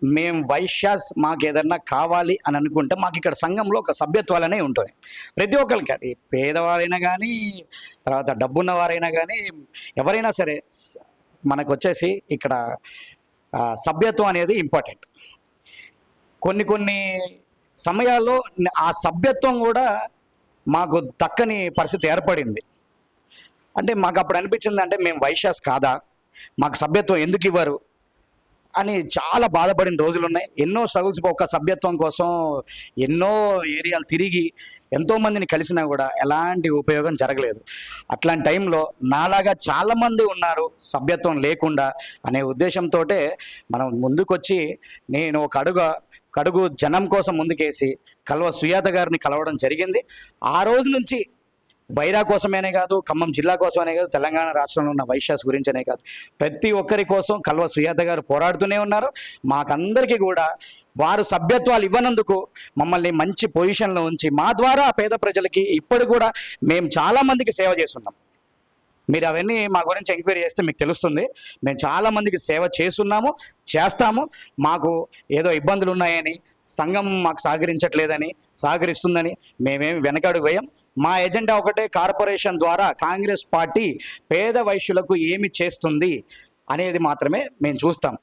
మేము వైశ్యాస్ మాకేదన్నా కావాలి అని అనుకుంటే మాకు ఇక్కడ సంఘంలో ఒక సభ్యత్వాలనే ఉంటాయి. ప్రతి ఒక్కరికి అది పేదవారైనా కానీ, తర్వాత డబ్బున్నవారైనా కానీ, ఎవరైనా సరే మనకొచ్చేసి ఇక్కడ సభ్యత్వం అనేది ఇంపార్టెంట్. కొన్ని కొన్ని సమయాల్లో ఆ సభ్యత్వం కూడా మాకు దక్కని పరిస్థితి ఏర్పడింది. అంటే మాకు అప్పుడు అనిపించింది, అంటే మేము వైశ్యాస్ కాదా, మాకు సభ్యత్వం ఎందుకు ఇవ్వరు అని చాలా బాధపడిన రోజులు ఉన్నాయి. ఎన్నో స్ట్రగుల్స్, ఒక సభ్యత్వం కోసం ఎన్నో ఏరియాలు తిరిగి ఎంతోమందిని కలిసినా కూడా ఎలాంటి ఉపయోగం జరగలేదు. అట్లాంటి టైంలో నాలాగా చాలామంది ఉన్నారు సభ్యత్వం లేకుండా అనే ఉద్దేశంతో మనం ముందుకొచ్చి నేను ఒక అడుగు జనం కోసం ముందుకేసి కల్వ సుజాత గారిని కలవడం జరిగింది. ఆ రోజు నుంచి వైరా కోసమేనే కాదు, ఖమ్మం జిల్లా కోసమనే కాదు, తెలంగాణ రాష్ట్రంలో ఉన్న వైశ్యాస్ గురించనే కాదు, ప్రతి ఒక్కరి కోసం కల్వ సుజాత గారు పోరాడుతూనే ఉన్నారు. మాకందరికీ కూడా వారు సభ్యత్వాలు ఇవ్వనందుకు మమ్మల్ని మంచి పొజిషన్లో ఉంచి మా ద్వారా పేద ప్రజలకి ఇప్పుడు కూడా మేము చాలామందికి సేవ చేస్తున్నాం. మీరు అవన్నీ మా గురించి ఎంక్వైరీ చేస్తే మీకు తెలుస్తుంది. మేము చాలామందికి సేవ చేస్తున్నాము, చేస్తాము. మాకు ఏదో ఇబ్బందులు ఉన్నాయని, సంఘం మాకు సహకరించట్లేదని, సహకరిస్తుందని మేమేమి వెనకడుగు వేయం. మా ఎజెండా ఒకటే, కార్పొరేషన్ ద్వారా కాంగ్రెస్ పార్టీ పేద వైశ్యులకు ఏమి చేస్తుంది అనేది మాత్రమే మేము చూస్తాం.